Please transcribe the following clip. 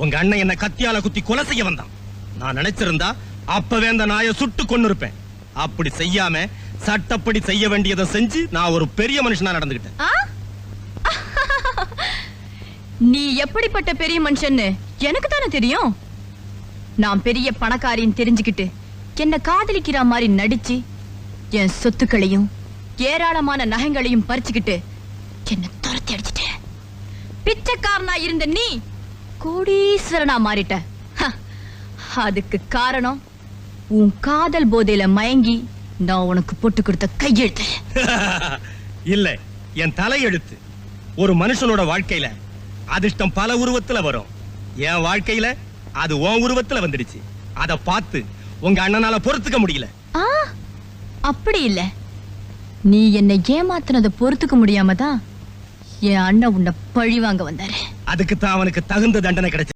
உங்க அண்ணன் என்ன கத்தியால குத்தி கொலை செய்ய வந்தான். நான் நினைச்சிருந்தா அப்பவே அந்த நாயை சுட்டு கொன்னு இருப்பேன். அப்படி செய்யாம சட்டப்படி செய்ய வேண்டியதை செஞ்சு நான் ஒரு பெரிய மனுஷனா நடந்துகிட்டேன். நீ எப்படிப்பட்ட பெரிய மனுஷன்னு எனக்கு தானே தெரியும். நான் பெரிய பணக்காரின்னு தெரிஞ்சுக்கிட்டு என்ன காதலிக்கிற மாதிரி நடிச்சு என் சொத்துக்களையும் ஏராளமான நகைகளையும் பறிச்சுக்கிட்டு என்ன துரத்தி அடிச்சிட்டேன். பிச்சைக்காரனா இருந்த நீ கோடீஸ்வரனா மாறிட்ட. அதுக்கு காரணம் உன் காதல் போதையில மயங்கி நான் உனக்கு போட்டு கொடுத்த கையெழுத்து. இல்ல, என் தலையெழுத்து. ஒரு மனுஷனோட வாழ்க்கையில அதிர்ஷ்டம் பல உருவத்துல வரும். என் வாழ்க்கையில அது உன் உருவத்துல வந்துடுச்சு. அத பார்த்து உங்க அண்ணனால பொறுத்துக்க முடியல. அப்படி இல்ல, நீ என்னை ஏமாத்தினதை பொறுத்துக்க முடியாம தான் என் அண்ணன் உன்னை பழி வாங்க வந்தாரு. அதுக்கு தான் அவனுக்கு தகுந்த தண்டனை கிடைச்சு.